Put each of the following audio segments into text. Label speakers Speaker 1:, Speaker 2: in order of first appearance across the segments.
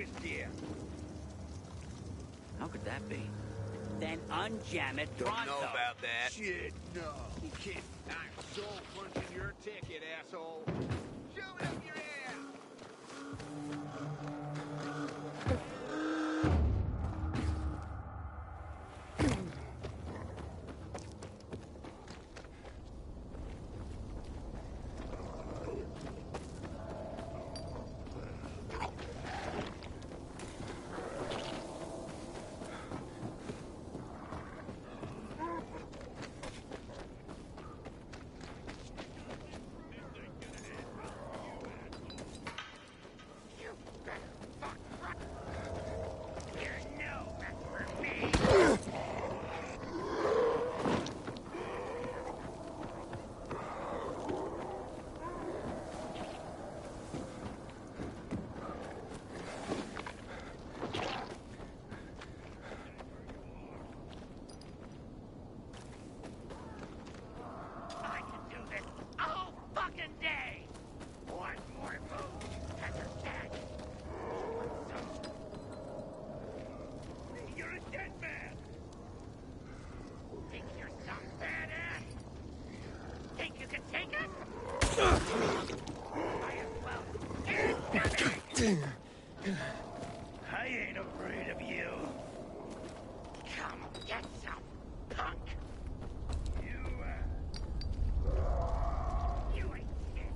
Speaker 1: his gear.
Speaker 2: How could that be? Then unjam it
Speaker 1: Don't
Speaker 2: pronto.
Speaker 1: know about that. Shit, no. Kid, I'm so punching your ticket, asshole. Shove it up your ass!
Speaker 3: I ain't afraid of you. Come get some, punk. You ain't shit.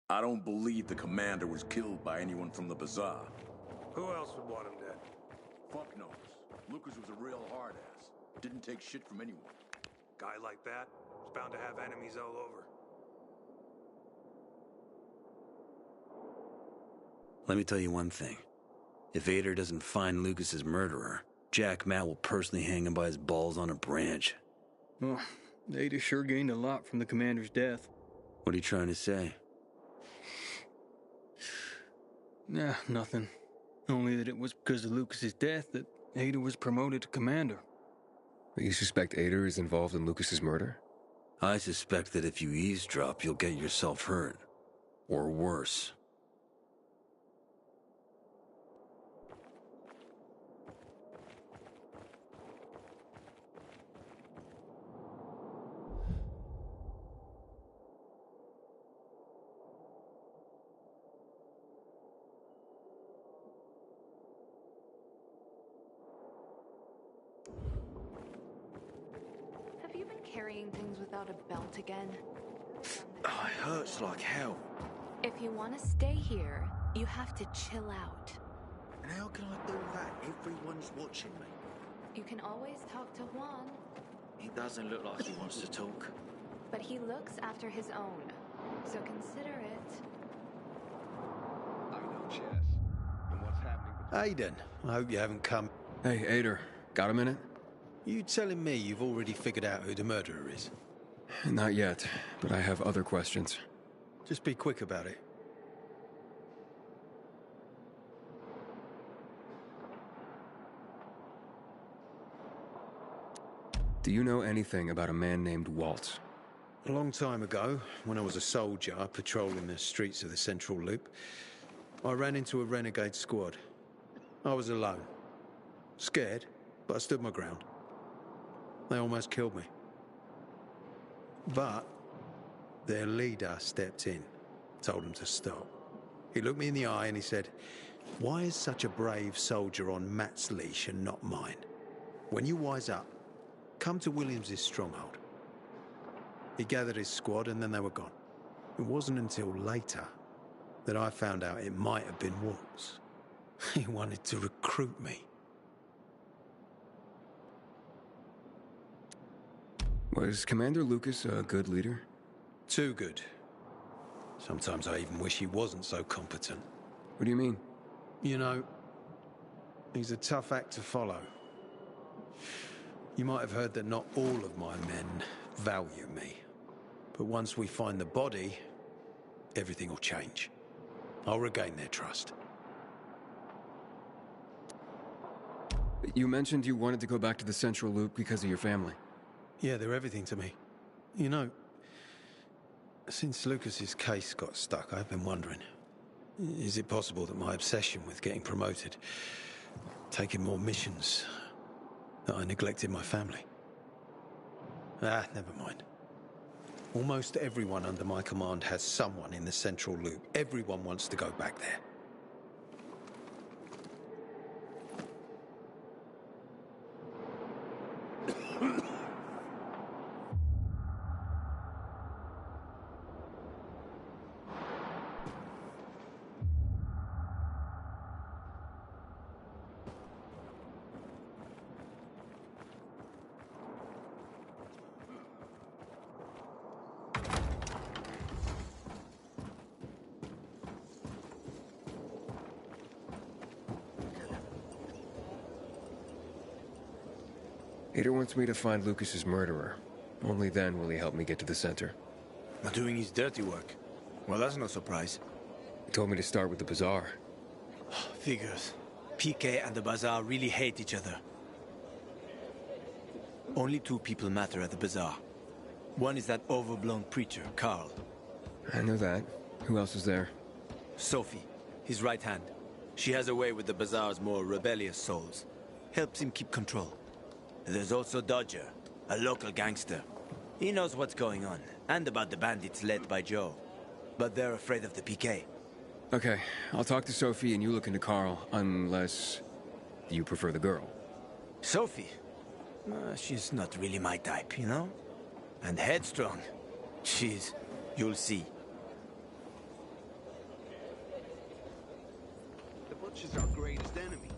Speaker 4: I don't believe the commander was killed by anyone from the bazaar.
Speaker 5: Who else would want him dead?
Speaker 4: Fuck knows. Lucas was a real hard-ass. Didn't take shit from anyone.
Speaker 5: Guy like that is bound to have enemies all over.
Speaker 6: Let me tell you one thing. If Ader doesn't find Lucas's murderer, Jack Matt will personally hang him by his balls on a branch.
Speaker 7: Well, Ader sure gained a lot from the commander's death.
Speaker 6: What are you trying to say?
Speaker 7: Nah, nothing. Only that it was because of Lucas's death that Ader was promoted to commander.
Speaker 8: You suspect Ader is involved in Lucas's murder?
Speaker 6: I suspect that if you eavesdrop, you'll get yourself hurt. Or worse.
Speaker 9: Have you been carrying things without a belt again?
Speaker 10: Oh, it hurts like hell.
Speaker 9: If you want to stay here, you have to chill out.
Speaker 10: And how can I do that? Everyone's watching me.
Speaker 9: You can always talk to Juan,
Speaker 10: He doesn't look like he wants to talk.
Speaker 9: but he looks after his own. So consider it.
Speaker 1: I know chess. And what's happening
Speaker 11: Aiden, I hope you haven't come.
Speaker 8: Hey, Ader, got a minute?
Speaker 11: You telling me you've already figured out who the murderer is?
Speaker 8: Not yet, but I have other questions.
Speaker 11: Just be quick about it.
Speaker 8: Do you know anything about a man named Waltz?
Speaker 11: A long time ago, when I was a soldier patrolling the streets of the Central Loop, I ran into a renegade squad. I was alone. Scared, but I stood my ground. They almost killed me. But their leader stepped in, told them to stop. He looked me in the eye and he said, "Why is such a brave soldier on Matt's leash and not mine? When you wise up, come to Williams's stronghold." He gathered his squad and then they were gone. It wasn't until later that I found out it might have been Waltz. He wanted to recruit me.
Speaker 8: Was Commander Lucas a good leader?
Speaker 11: Too good. Sometimes I even wish he wasn't so competent.
Speaker 8: What do you mean?
Speaker 11: You know, he's a tough act to follow. You might have heard that not all of my men value me. But once we find the body, everything will change. I'll regain their trust.
Speaker 8: You mentioned you wanted to go back to the Central Loop because of your family.
Speaker 11: Yeah, they're everything to me. You know, since Lucas's case got stuck, I've been wondering, is it possible that my obsession with getting promoted, taking more missions, that I neglected my family? Never mind. Almost everyone under my command has someone in the Central Loop. Everyone wants to go back there.
Speaker 8: Ader wants me to find Lucas's murderer. Only then will he help me get to the center.
Speaker 10: Doing his dirty work. Well, that's no surprise.
Speaker 8: He told me to start with the bazaar.
Speaker 10: Figures. PK and the bazaar really hate each other. Only two people matter at the bazaar. One is that overblown preacher, Carl.
Speaker 8: I know that. Who else is there?
Speaker 10: Sophie, his right hand. She has a way with the bazaar's more rebellious souls. Helps him keep control. There's also Dodger, a local gangster. He knows what's going on, and about the bandits led by Joe. But they're afraid of the PK.
Speaker 8: Okay, I'll talk to Sophie and you look into Carl, unless you prefer the girl.
Speaker 10: Sophie? She's not really my type, you know? And headstrong. You'll see.
Speaker 1: The Butcher's our greatest enemy.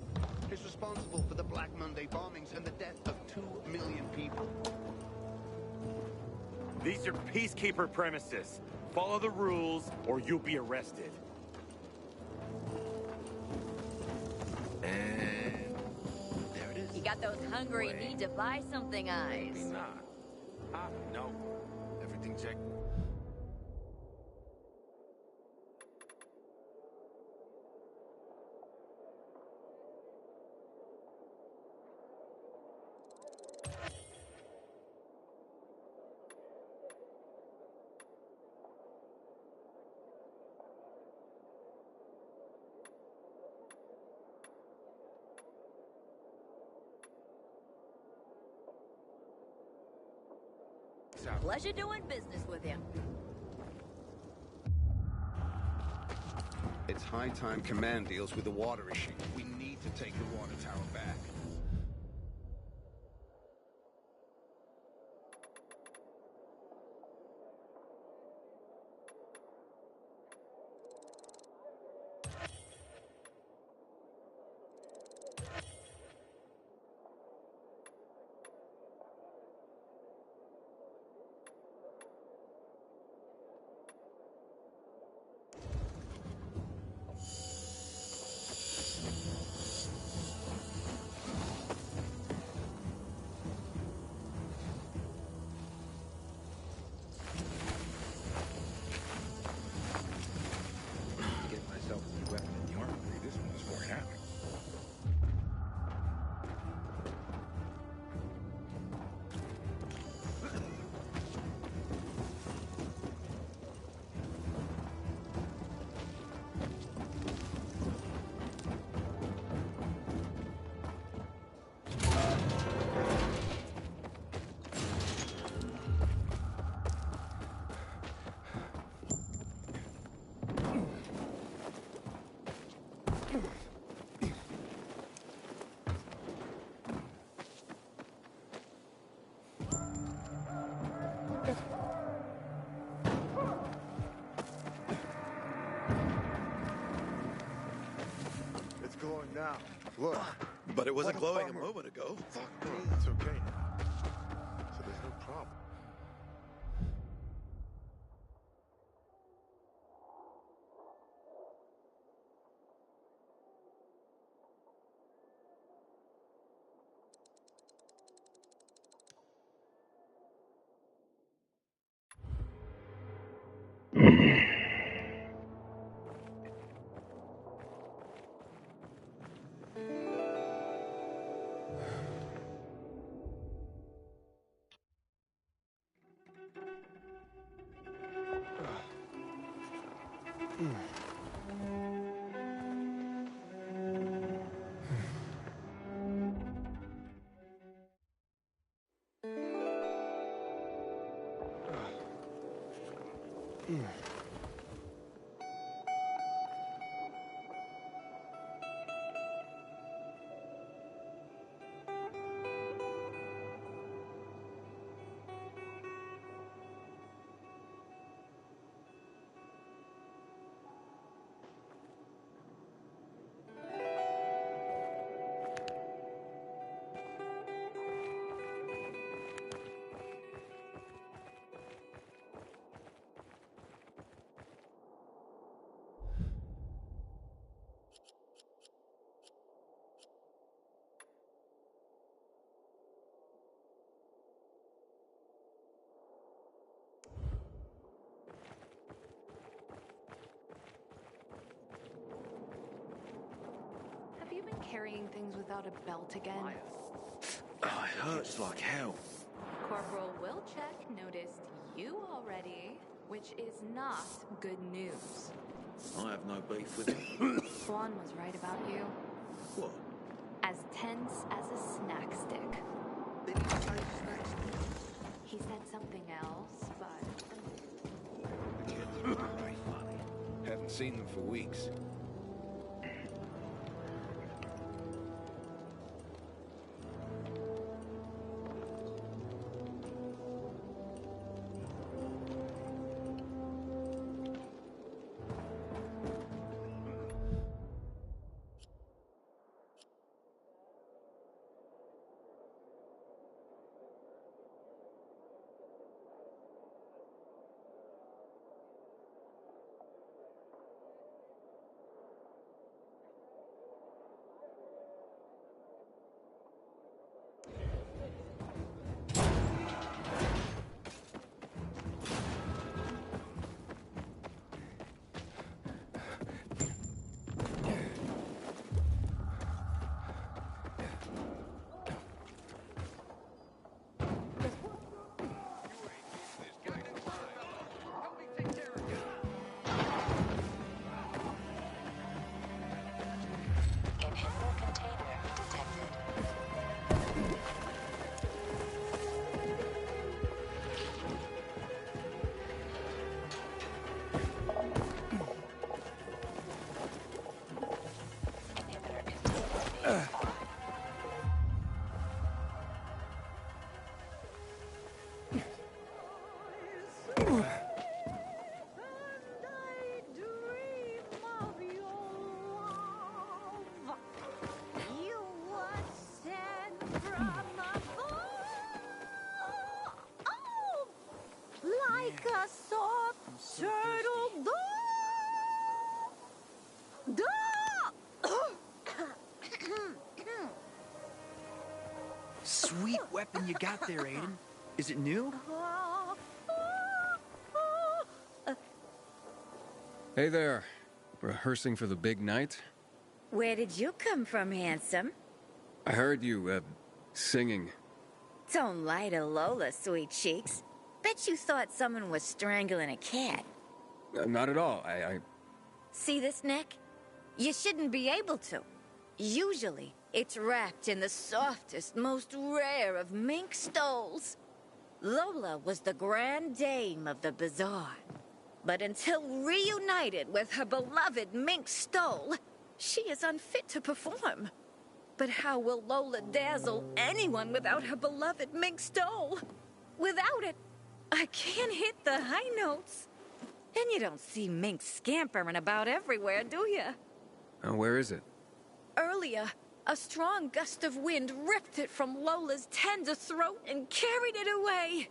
Speaker 1: He's responsible for the Black Monday bombings and the death of 2 million people.
Speaker 3: These are peacekeeper premises. Follow the rules, or you'll be arrested.
Speaker 1: And there it is.
Speaker 12: You got those hungry need to buy something eyes.
Speaker 1: Maybe not. No. Everything checked.
Speaker 12: Pleasure doing business with you.
Speaker 1: It's high time Command deals with the water issue. We need to take the water tower back.
Speaker 13: Look.
Speaker 14: But it wasn't
Speaker 13: what
Speaker 14: glowing a
Speaker 13: bummer.
Speaker 14: moment ago.
Speaker 13: Fuck me. It's okay now. So there's no problem.
Speaker 9: Have you been carrying things without a belt again?
Speaker 14: Oh, it hurts like hell.
Speaker 9: Corporal Wilczek noticed you already, which is not good news.
Speaker 14: I have no beef with him.
Speaker 9: Swan was right about you.
Speaker 14: What?
Speaker 9: As tense as a snack stick.
Speaker 14: Did he say snack stick?
Speaker 9: He said something else, but...
Speaker 13: Very funny. Haven't seen them for weeks.
Speaker 12: Like a soft turtle dove.
Speaker 10: Sweet weapon you got there, Aiden. Is it new?
Speaker 8: Hey there. Rehearsing for the big night?
Speaker 12: Where did you come from, handsome?
Speaker 8: I heard you, singing.
Speaker 12: Don't lie to Lola, sweet cheeks. Bet you thought someone was strangling a cat.
Speaker 8: Not at all. I...
Speaker 12: See this neck? You shouldn't be able to. Usually, it's wrapped in the softest, most rare of mink stoles. Lola was the grand dame of the bazaar. But until reunited with her beloved mink stole, she is unfit to perform. But how will Lola dazzle anyone without her beloved mink stole? Without it, I can't hit the high notes. And you don't see minks scampering about everywhere, do you?
Speaker 8: Where is it?
Speaker 12: Earlier, A strong gust of wind ripped it from Lola's tender throat and carried it away.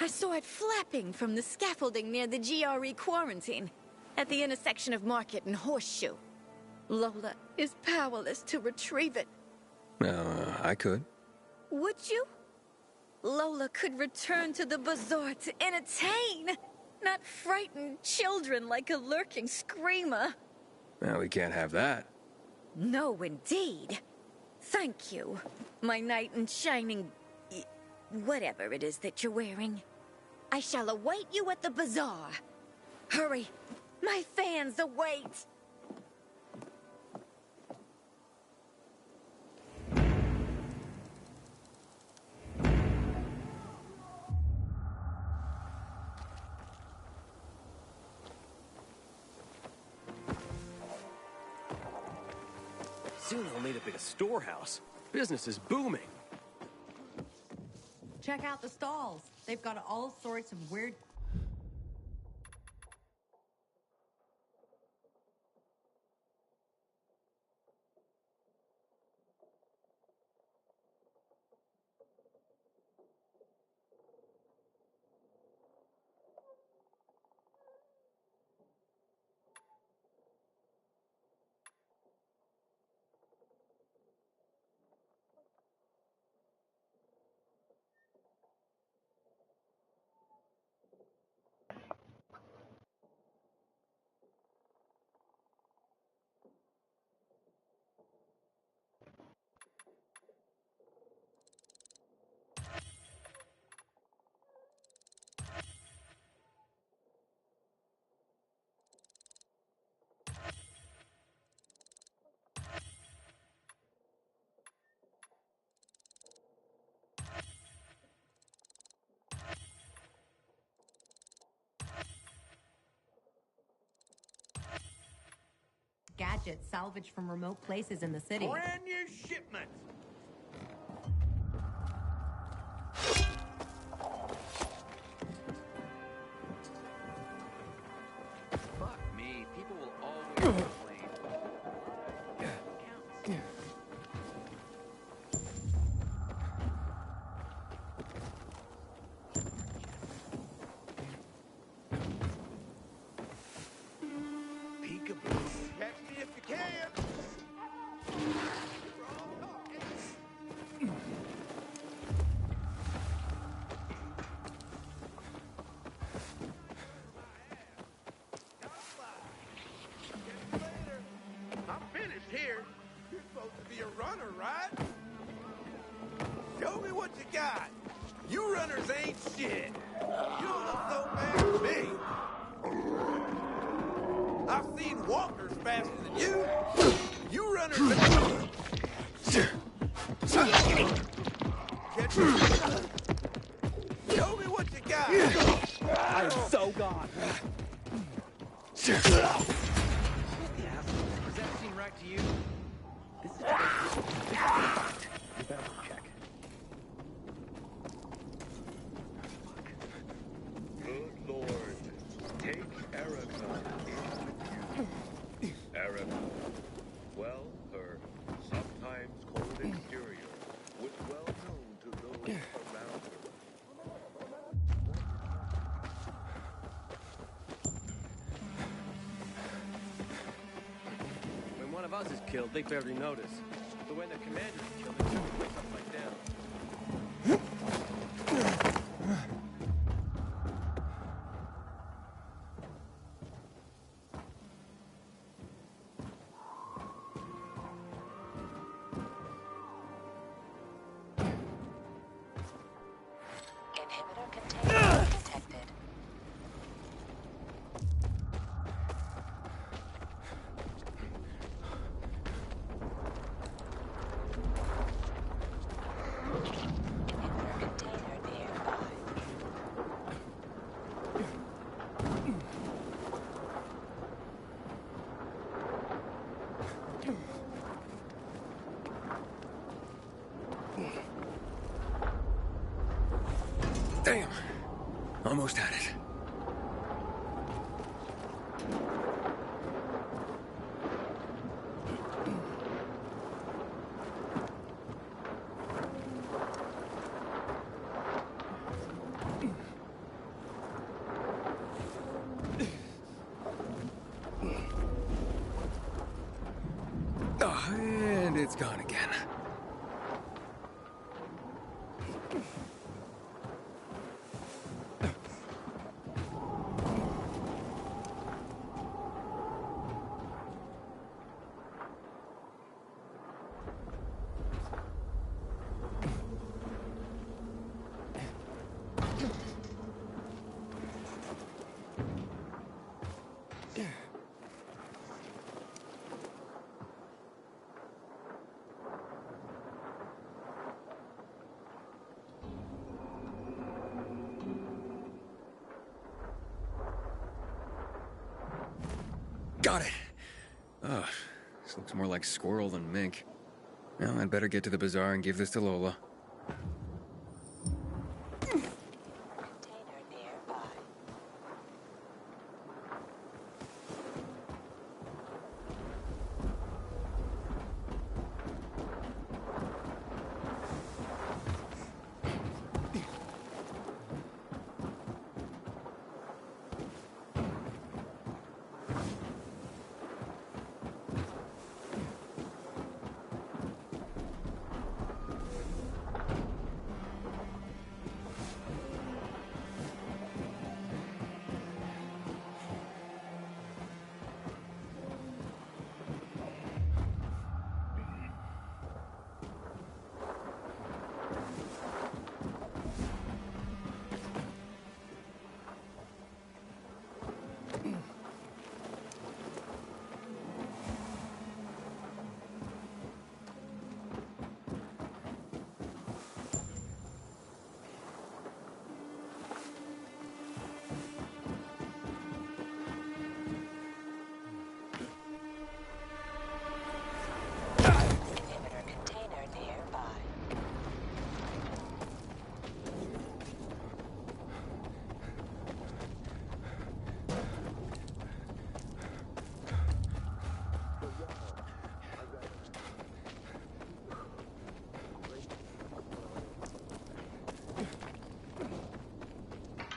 Speaker 12: I saw it flapping from the scaffolding near the GRE quarantine, at the intersection of Market and Horseshoe. Lola is powerless to retrieve it.
Speaker 8: I could.
Speaker 12: Would you? Lola could return to the bazaar to entertain, not frighten children like a lurking screamer.
Speaker 8: Well, we can't have that.
Speaker 12: No, indeed. Thank you, my knight in shining... whatever it is that you're wearing. I shall await you at the bazaar. Hurry, my fans await.
Speaker 15: Soon they'll need a bigger storehouse. Business is booming.
Speaker 16: Check out the stalls. They've got all sorts of weird... gadgets salvaged from remote places in the city.
Speaker 1: Brand new shipment.
Speaker 17: Fuck me. People will always complain.
Speaker 1: Peekaboo. Catch me if you can. I'm finished here. You're supposed to be a runner, right? Show me what you got. You runners ain't shit. You don't look so bad to me. I've seen walkers faster than you. You runners ain't... Catch me. Show me what you got.
Speaker 15: I am so gone.
Speaker 17: Does that seem right to you? This is you better check.
Speaker 13: Good Lord, take Erica in with you. Erica, well, her sometimes cold exterior was well known to those around her.
Speaker 15: When one of us is killed, they barely notice. But when the commander is killed, it suddenly wakes up like down.
Speaker 18: Inhibitor containment detected. Inhibitor container nearby.
Speaker 8: Damn. Almost had it. It's gone again. Got it! Oh, this looks more like squirrel than mink. Well, I'd better get to the bazaar and give this to Lola.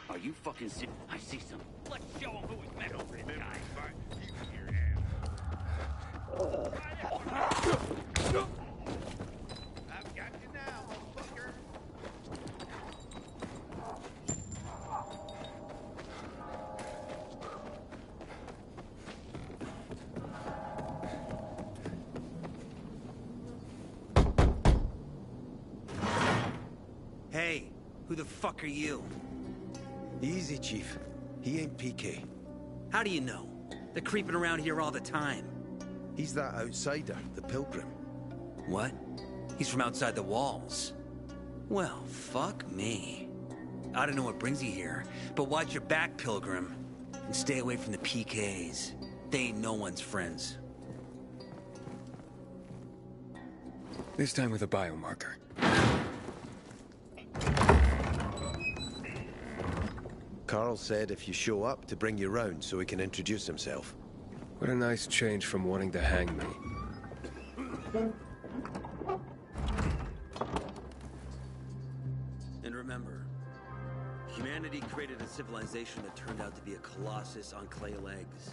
Speaker 2: Are you fucking serious? I see some. Let's show him who was metal for this guy.
Speaker 1: I've got you now, motherfucker.
Speaker 6: Hey, who the fuck are you?
Speaker 11: Easy, Chief. He ain't PK.
Speaker 6: How do you know? They're creeping around here all the time.
Speaker 11: He's that outsider, the pilgrim.
Speaker 6: What? He's from outside the walls. Well, fuck me. I don't know what brings you here, but watch your back, Pilgrim. And stay away from the PKs. They ain't no one's friends.
Speaker 8: This time with a biomarker.
Speaker 11: Carl said if you show up to bring you round so he can introduce himself.
Speaker 8: What a nice change from wanting to hang me.
Speaker 6: And remember, humanity created a civilization that turned out to be a colossus on clay legs.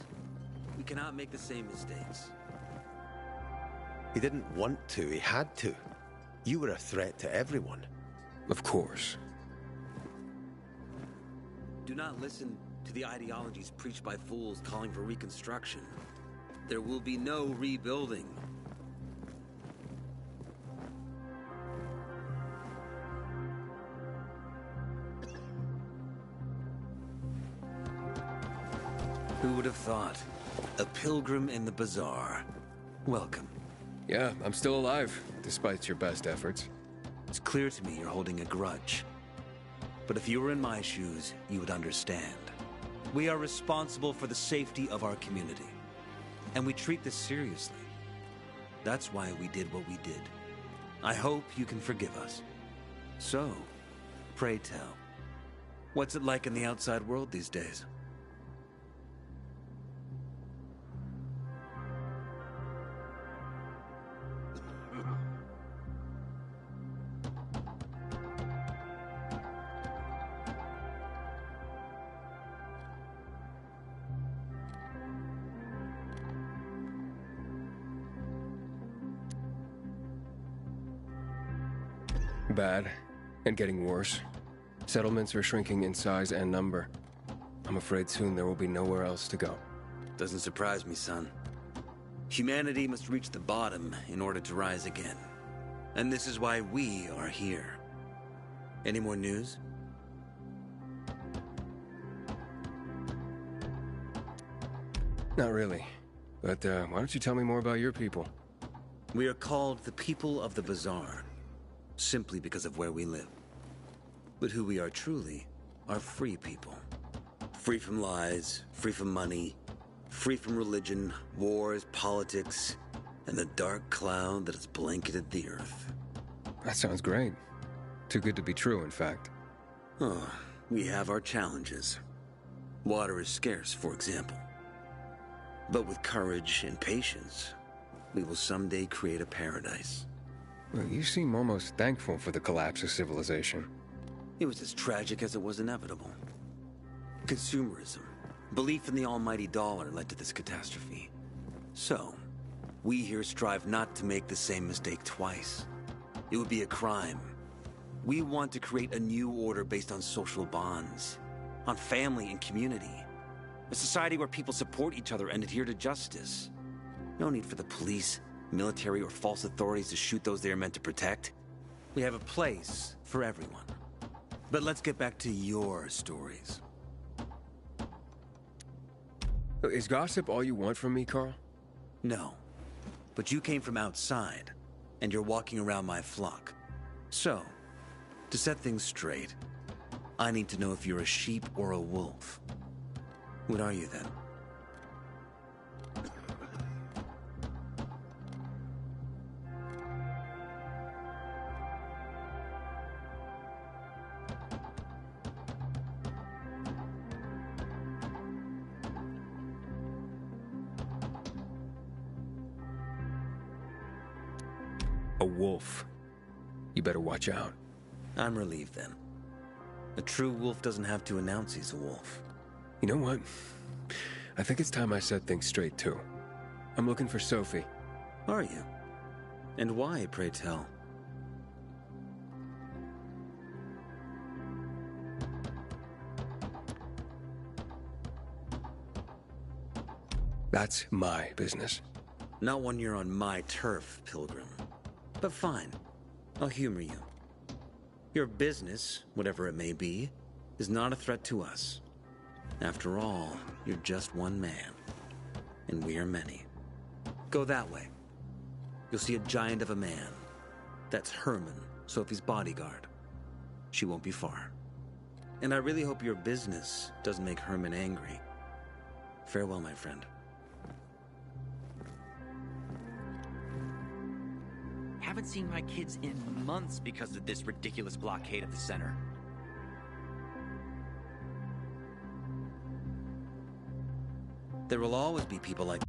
Speaker 6: We cannot make the same mistakes.
Speaker 11: He didn't want to, he had to. You were a threat to everyone.
Speaker 8: Of course.
Speaker 6: Do not listen to the ideologies preached by fools calling for reconstruction. There will be no rebuilding. Who would have thought? A pilgrim in the bazaar. Welcome.
Speaker 8: Yeah, I'm still alive, despite your best efforts.
Speaker 6: It's clear to me you're holding a grudge. But if you were in my shoes, you would understand. We are responsible for the safety of our community. And we treat this seriously. That's why we did what we did. I hope you can forgive us. So, pray tell, what's it like in the outside world these days?
Speaker 8: Bad, and getting worse. Settlements are shrinking in size and number. I'm afraid soon there will be nowhere else to go.
Speaker 6: Doesn't surprise me, son. Humanity must reach the bottom in order to rise again. And this is why we are here. Any more news?
Speaker 8: Not really. But why don't you tell me more about your people?
Speaker 6: We are called the people of the Bazaar, simply because of where we live. But who we are truly are free people. Free from lies, free from money, free from religion, wars, politics, and the dark cloud that has blanketed the earth.
Speaker 8: That sounds great. Too good to be true, in fact.
Speaker 6: Oh, we have our challenges. Water is scarce, for example. But with courage and patience, we will someday create a paradise.
Speaker 8: Well, you seem almost thankful for the collapse of civilization.
Speaker 6: It was as tragic as it was inevitable. Consumerism, belief in the almighty dollar led to this catastrophe. So, we here strive not to make the same mistake twice. It would be a crime. We want to create a new order based on social bonds, on family and community. A society where people support each other and adhere to justice. No need for the police, military, or false authorities to shoot those they are meant to protect. We have a place for everyone. But let's get back to your stories.
Speaker 8: Is gossip all you want from me, Carl?
Speaker 6: No. But you came from outside, and you're walking around my flock. So, to set things straight, I need to know if you're a sheep or a wolf. What are you then?
Speaker 8: A wolf. You better watch out.
Speaker 6: I'm relieved then. A true wolf doesn't have to announce he's a wolf.
Speaker 8: You know what? I think it's time I set things straight, too. I'm looking for Sophie.
Speaker 6: Are you? And why, pray tell?
Speaker 8: That's my business.
Speaker 6: Not when you're on my turf, Pilgrim. But fine. I'll humor you. Your business, whatever it may be, is not a threat to us. After all, you're just one man. And we are many. Go that way. You'll see a giant of a man. That's Herman, Sophie's bodyguard. She won't be far. And I really hope your business doesn't make Herman angry. Farewell, my friend.
Speaker 2: Haven't seen my kids in months because of this ridiculous blockade of the center.
Speaker 6: There will always be people like